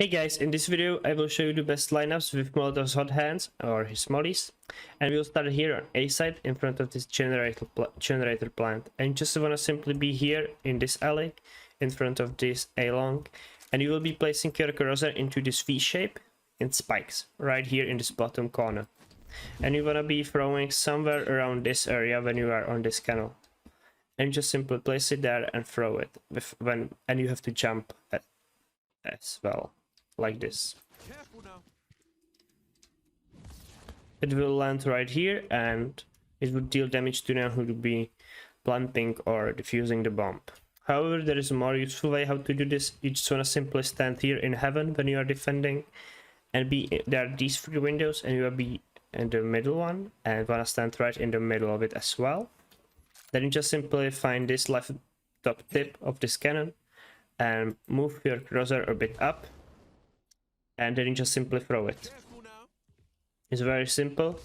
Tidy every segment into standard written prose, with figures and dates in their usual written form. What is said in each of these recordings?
Hey guys, in this video I will show you the best lineups with Molotov's hot hands or his mollies, and we'll start here on A side in front of this generator plant, and you just want to simply be here in this alley in front of this A long, and you will be placing your cursor into this V shape in spikes right here in this bottom corner, and you want to be throwing somewhere around this area when you are on this canal, and just simply place it there and throw it and you have to jump as well, like this. It will land right here and it would deal damage to anyone who would be planting or defusing the bomb. However, there is a more useful way how to do this. You just want to simply stand here in heaven when you are defending, and there are these three windows, and you will be in the middle one and want to stand right in the middle of it as well. Then you just simply find this left top tip of this cannon and move your cursor a bit up, and then you just simply throw it. It's very simple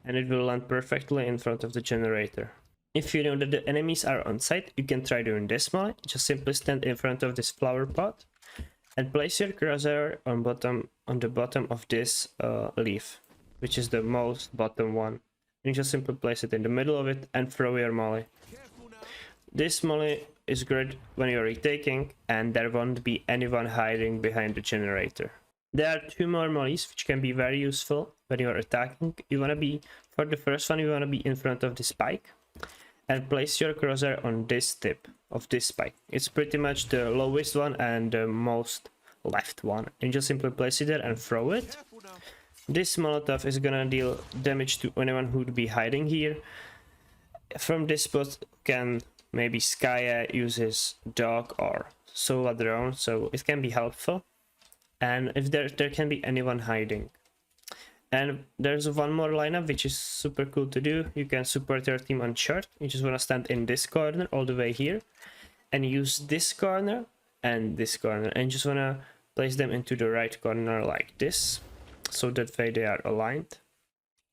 and it will land perfectly in front of the generator. If you know that the enemies are on site, you can try doing this one. Just simply stand in front of this flower pot and place your cursor on the bottom of this leaf, which is the most bottom one. And you just simply place it in the middle of it and throw your molly. This molly is great when you're retaking and there won't be anyone hiding behind the generator. There are two more mollies which can be very useful when you're attacking. For the first one, you want to be in front of the spike and place your cursor on this tip of this spike. It's pretty much the lowest one and the most left one. And just simply place it there and throw it. This Molotov is gonna deal damage to anyone who would be hiding here. From this spot can maybe Skya uses dog or Sova drone, so it can be helpful. And if there can be anyone hiding. And there's one more lineup which is super cool to do. You can support your team on short. You just want to stand in this corner all the way here and use this corner and this corner, and just want to place them into the right corner like this, so that way they are aligned,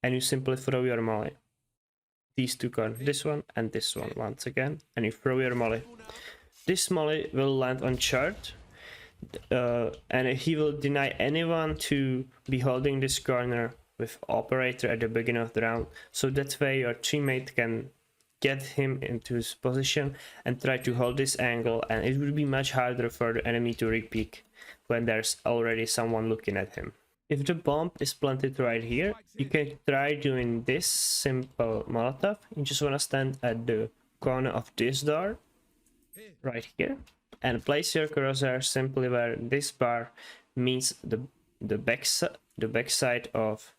and you simply throw your molly. These two corners, this one and this one once again, and you throw your molly. This molly will land on chart, and he will deny anyone to be holding this corner with operator at the beginning of the round, so that way your teammate can get him into his position and try to hold this angle, and it will be much harder for the enemy to repeat when there's already someone looking at him. If the bomb is planted right here, you can try doing this simple Molotov. You just want to stand at the corner of this door right here and place your cursor simply where this bar meets the back side of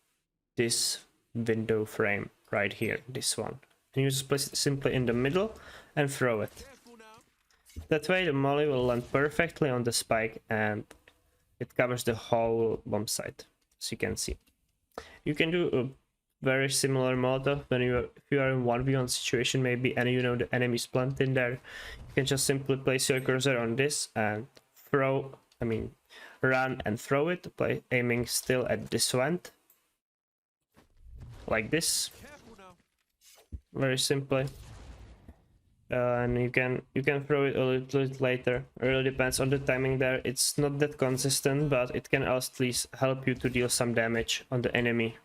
this window frame right here, this one. And you just place it simply in the middle and throw it. That way the molly will land perfectly on the spike and it covers the whole bomb site, as you can see. You can do a very similar Molotov when if you are in 1v1 situation maybe and you know the enemy's planted in there. You can just simply place your cursor on this and run and throw it, aiming still at this vent, like this, very simply. And you can throw it a little bit later. It really depends on the timing there. It's not that consistent, but it can at least help you to deal some damage on the enemy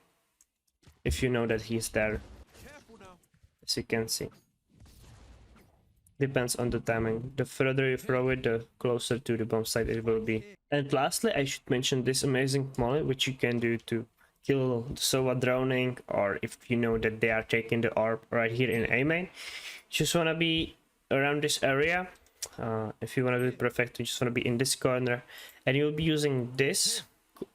if you know that he's there, as you can see. Depends on the timing. The further you throw it, the closer to the bomb site it will be. And lastly, I should mention this amazing molly which you can do to kill the Sova droning, or if you know that they are taking the orb right here in A main. Just want to be around this area. If you want to do it perfect, you just want to be in this corner, and you'll be using this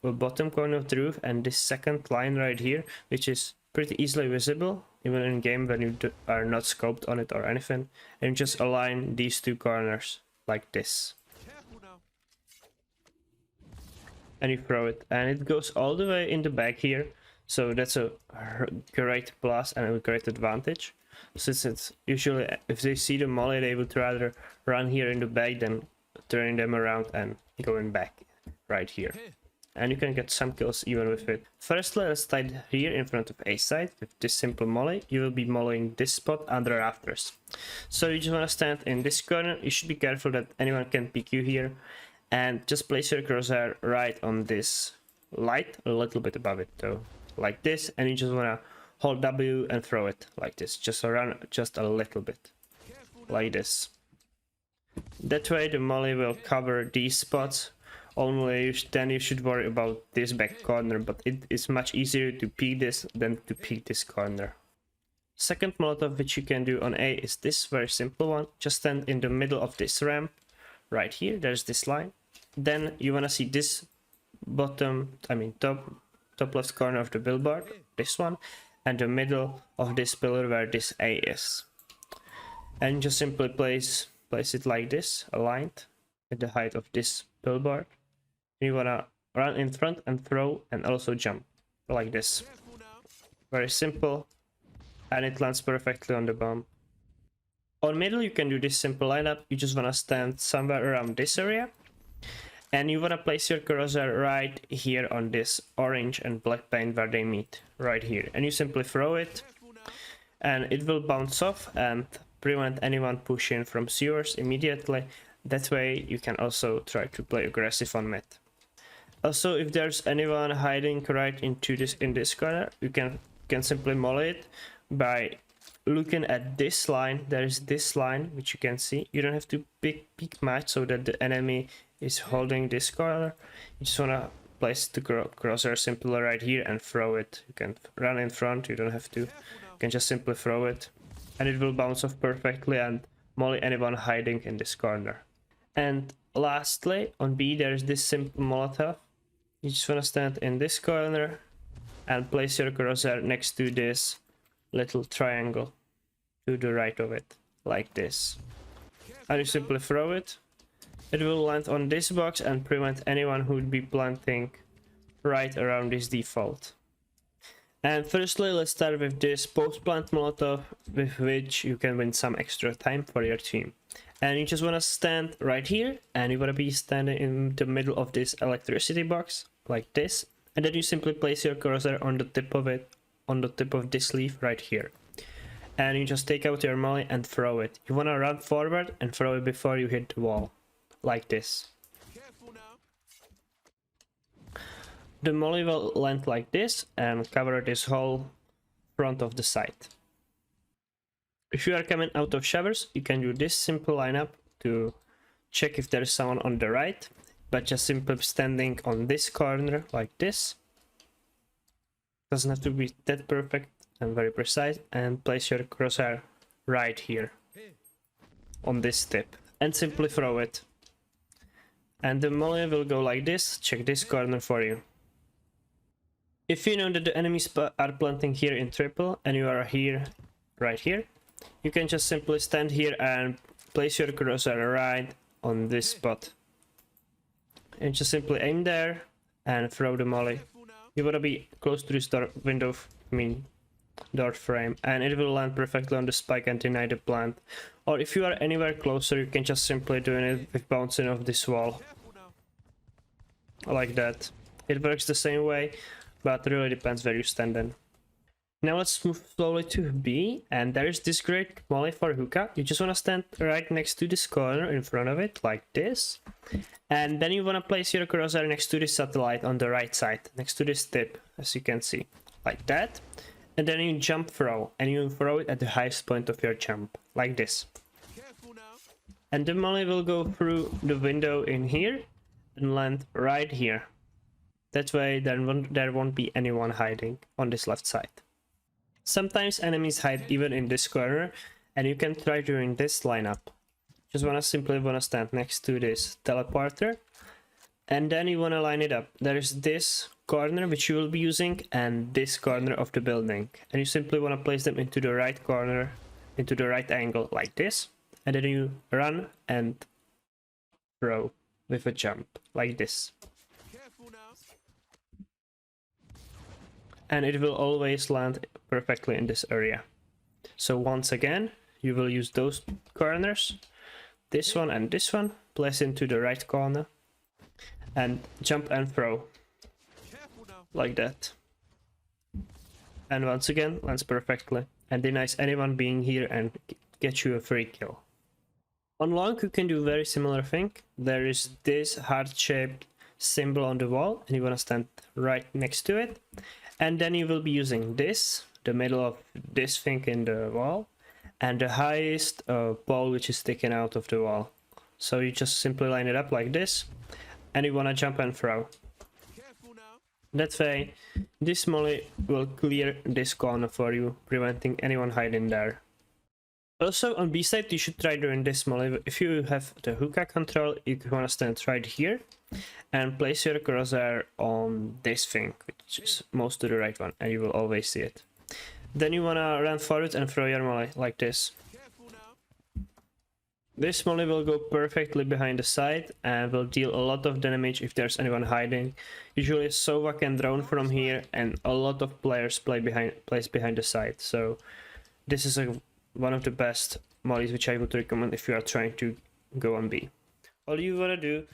bottom corner of the roof and this second line right here, which is pretty easily visible even in game when you are not scoped on it or anything, and you just align these two corners like this and you throw it, and it goes all the way in the back here, so that's a great plus and a great advantage. Since it's usually, if they see the molly, they would rather run here in the back than turning them around and going back right here. And you can get some kills even with it. Firstly, let's stand here in front of A side with this simple molly. You will be mollying this spot under rafters. So you just want to stand in this corner. You should be careful that anyone can pick you here, and just place your crosshair right on this light, a little bit above it though, like this, and you just wanna hold W and throw it like this, just around, just a little bit, like this. That way the molly will cover these spots. Only then you should worry about this back corner, but it is much easier to peek this than to peek this corner. Second Molotov which you can do on A is this very simple one. Just stand in the middle of this ramp, right here, there's this line. Then you wanna see this top left corner of the billboard, this one, and the middle of this pillar where this A is. And just simply place it like this, aligned at the height of this billboard. You wanna run in front and throw and also jump like this. Very simple, and it lands perfectly on the bomb. On middle you can do this simple lineup. You just wanna stand somewhere around this area, and you wanna place your crosshair right here on this orange and black paint where they meet, right here, and you simply throw it, and it will bounce off and prevent anyone pushing from sewers immediately. That way you can also try to play aggressive on mid. Also, if there's anyone hiding right into this in this corner, you can simply molly it by looking at this line. There is this line which you can see. You don't have to peek much so that the enemy is holding this corner. You just wanna place the crosshair simply right here and throw it. You can run in front, you don't have to. You can just simply throw it, and it will bounce off perfectly and molly anyone hiding in this corner. And lastly, on B there is this simple Molotov. You just want to stand in this corner and place your crosshair next to this little triangle to the right of it, like this. And you simply throw it. It will land on this box and prevent anyone who would be planting right around this default. And firstly, let's start with this post-plant Molotov, with which you can win some extra time for your team. And you just want to stand right here, and you want to be standing in the middle of this electricity box, like this. And then you simply place your cursor on the tip of it, on the tip of this leaf right here. And you just take out your molly and throw it. You want to run forward and throw it before you hit the wall, like this. The molly will land like this and cover this whole front of the site. If you are coming out of showers, you can do this simple lineup to check if there is someone on the right, but just simply standing on this corner like this. Doesn't have to be that perfect and very precise, and place your crosshair right here on this tip and simply throw it. And the molly will go like this. Check this corner for you. If you know that the enemies are planting here in triple and you are here, right here, you can just simply stand here and place your crosshair right on this spot. And just simply aim there and throw the molly. You wanna be close to this door frame, and it will land perfectly on the spike and deny the plant. Or if you are anywhere closer, you can just simply do it with bouncing off this wall. Like that. It works the same way, but it really depends where you stand in. Now let's move slowly to B, and there is this great molly for hookah. You just want to stand right next to this corner in front of it, like this. And then you want to place your crosshair next to this satellite on the right side, next to this tip, as you can see, like that. And then you jump throw, and you throw it at the highest point of your jump, like this. And the molly will go through the window in here and land right here. That way there won't be anyone hiding on this left side. Sometimes enemies hide even in this corner, and you can try doing this lineup. Just simply wanna stand next to this teleporter, and then you wanna line it up. There is this corner which you will be using, and this corner of the building, and you simply wanna place them into the right corner, into the right angle, like this, and then you run and throw with a jump, like this. And it will always land perfectly in this area. So once again, you will use those corners, this one and this one, place into the right corner, and jump and throw, like that. And once again, lands perfectly, and denies anyone being here and get you a free kill. On long, you can do very similar thing. There is this heart-shaped symbol on the wall, and you want to stand right next to it. And then you will be using this, the middle of this thing in the wall, and the highest pole which is sticking out of the wall. So you just simply line it up like this, and you want to jump and throw. That way, this molly will clear this corner for you, preventing anyone hiding there. Also, on B-site, you should try doing this molly. If you have the hookah control, you want to stand right here and place your crosshair on this thing, which is most to the right one, and you will always see it. Then you want to run forward and throw your molly like this. This molly will go perfectly behind the side and will deal a lot of damage if there's anyone hiding. Usually Sova can drone from here, and a lot of players place behind the side. So this is one of the best mollies which I would recommend if you are trying to go on B. All you want to do,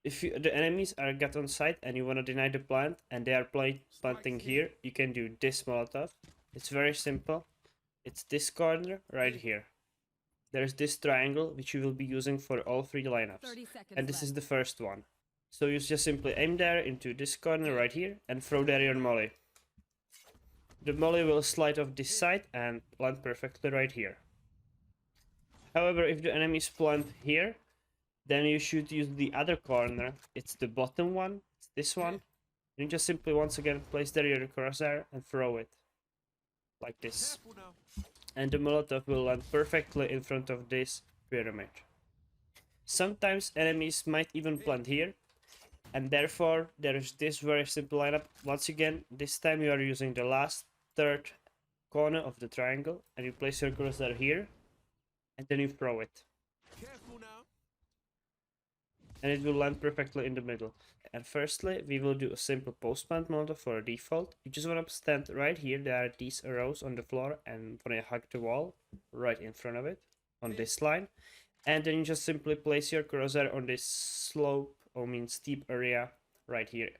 if the enemies are got on site and you want to deny the plant and they are planting here, you can do this molotov. It's very simple. It's this corner right here. There's this triangle which you will be using for all three lineups, and this is the first one. So you just simply aim there into this corner right here and throw there your molly. The molly will slide off this side and land perfectly right here. However, if the enemies plant here, then you should use the other corner. It's the bottom one, it's this one. And you just simply once again place there your crosshair and throw it like this. And the molotov will land perfectly in front of this pyramid. Sometimes enemies might even plant here, and therefore there is this very simple lineup. Once again, this time you are using the last third corner of the triangle, and you place your crosshair here, and then you throw it. And it will land perfectly in the middle. And firstly, we will do a simple post-plant molotov for a default. You just want to stand right here. There are these arrows on the floor, and when I hug the wall, right in front of it, on this line. And then you just simply place your crosshair on this slope, or steep area, right here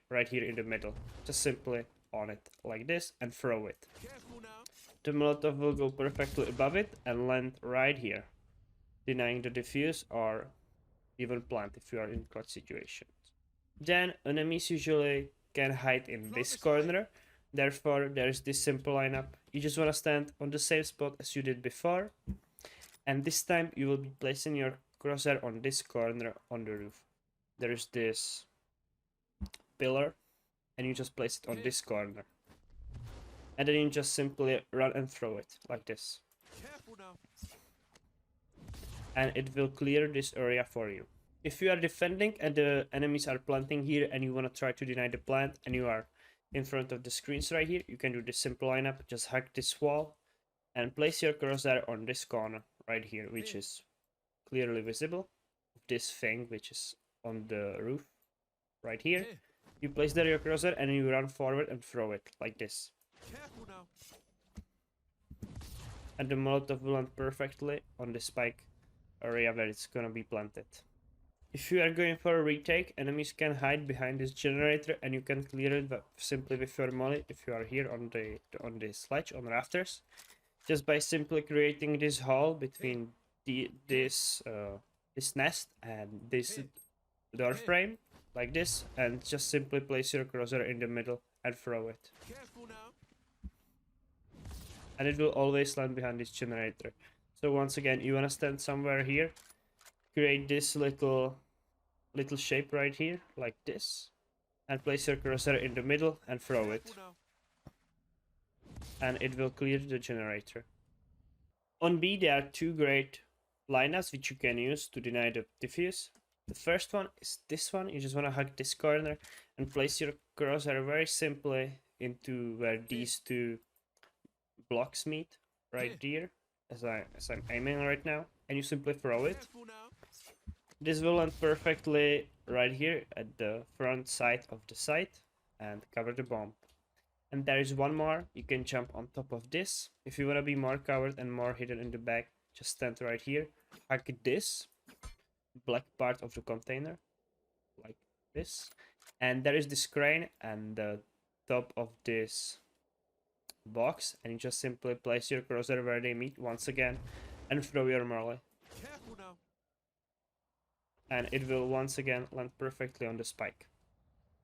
in the middle. Just simply on it, like this, and throw it. The molotov will go perfectly above it and land right here, denying the defuse or even plant if you are in clutch situations. Then enemies usually can hide in this corner, therefore there's this simple lineup. You just want to stand on the same spot as you did before, and this time you will be placing your crosshair on this corner on the roof. There is this pillar, and you just place it on this corner, and then you just simply run and throw it like this, and it will clear this area for you. If you are defending and the enemies are planting here and you want to try to deny the plant and you are in front of the screens right here, you can do this simple lineup. Just hug this wall and place your crosshair on this corner right here, which is clearly visible. This thing which is on the roof right here. You place there your crosshair and you run forward and throw it like this. And the molotov will land perfectly on the spike area where it's gonna be planted. If you are going for a retake, enemies can hide behind this generator and you can clear it simply with your molly if you are here on the sledge on rafters, just by simply creating this hole between this nest and this door frame like this, and just simply place your crosshair in the middle and throw it. And it will always land behind this generator. So once again, you want to stand somewhere here, create this little shape right here like this, and place your crosshair in the middle and throw it, and it will clear the generator. On B there are two great lineups which you can use to deny the diffuse. The first one is this one. You just want to hug this corner and place your crosshair very simply into where these two blocks meet right here, as I'm aiming right now, and you simply throw it. This will land perfectly right here at the front side of the site and cover the bomb. And there is one more. You can jump on top of this. If you want to be more covered and more hidden in the back, just stand right here, hug this black part of the container like this, and there is this crane and the top of this box, and you just simply place your crosshair where they meet once again and throw your melee. and it will once again land perfectly on the spike.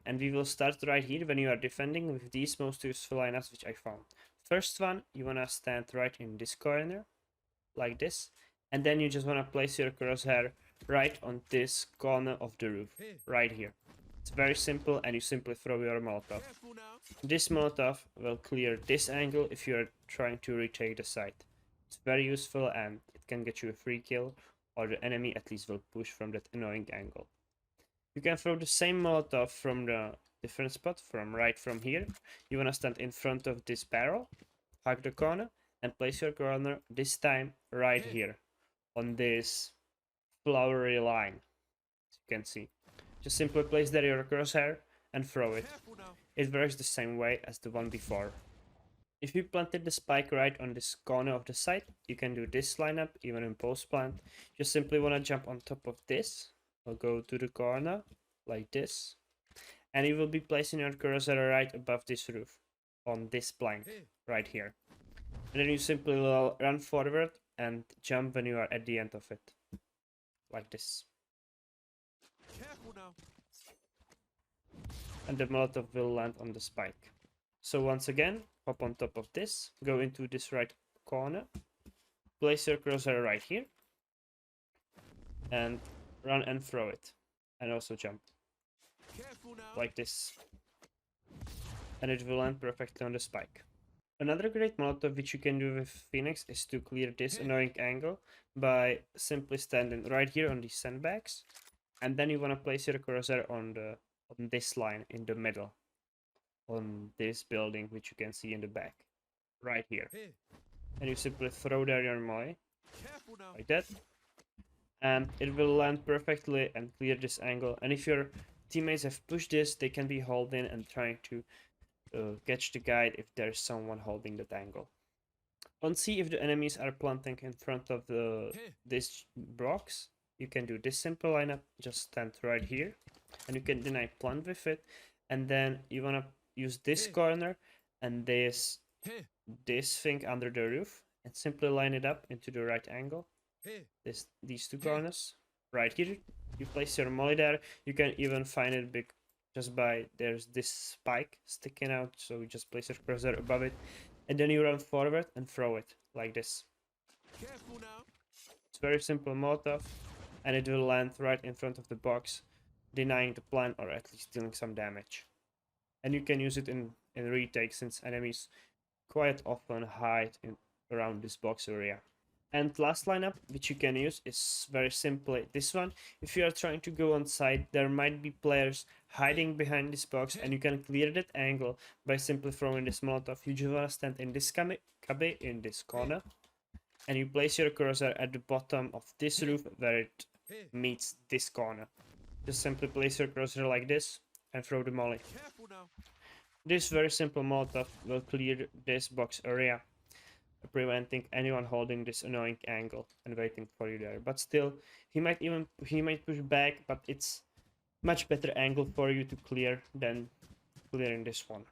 And we will start right here when you are defending with these most useful lineups which I found. First one, you wanna stand right in this corner, like this, and then you just wanna place your crosshair right on this corner of the roof, right here. It's very simple, and you simply throw your Molotov. This Molotov will clear this angle if you are trying to retake the site. It's very useful, and it can get you a free kill, or the enemy at least will push from that annoying angle. You can throw the same Molotov from the different spot, from here. You wanna stand in front of this barrel, hug the corner, and place your corner this time right here on this flowery line, as you can see. Just simply place there your crosshair and throw it. It works the same way as the one before. If you planted the spike right on this corner of the site, you can do this lineup even in post plant. Just simply wanna jump on top of this, or go to the corner like this, and you will be placing your cursor right above this roof on this plank right here. And then you simply will run forward and jump when you are at the end of it, like this. And the Molotov will land on the spike. So once again, hop on top of this, go into this right corner, place your cursor right here, and run and throw it, and also jump, like this. And it will land perfectly on the spike. Another great Molotov which you can do with Phoenix is to clear this annoying angle by simply standing right here on these sandbags, and then you want to place your cursor on this line in the middle, on this building which you can see in the back, right here. And you simply throw there your molly, like that, and it will land perfectly and clear this angle. And if your teammates have pushed this, they can be holding and trying to catch the guide if there's someone holding that angle. On C, if the enemies are planting in front of this box, you can do this simple lineup. Just stand right here, and you can deny plant with it, and then you wanna use this corner and this thing under the roof, and simply line it up into the right angle. These two corners right here. You place your molly there. You can even find it big just by there's this spike sticking out, so you just place your cursor above it, and then you run forward and throw it like this. It's very simple Molotov, and it will land right in front of the box, denying the plant or at least dealing some damage. And you can use it in retake, since enemies quite often hide around this box area. And last lineup which you can use is very simply this one. If you are trying to go on site, there might be players hiding behind this box, and you can clear that angle by simply throwing this Molotov. You just want to stand in this cabe in this corner, and you place your cursor at the bottom of this roof where it meets this corner. Just simply place your cursor like this and throw the molly. This very simple Molotov will clear this box area, preventing anyone holding this annoying angle and waiting for you there. But still, he might push back, but it's much better angle for you to clear than clearing this one.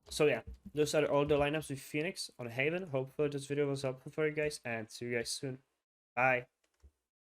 So yeah, those are all the lineups with Phoenix on Haven. Hopefully this video was helpful for you guys, and see you guys soon. Bye.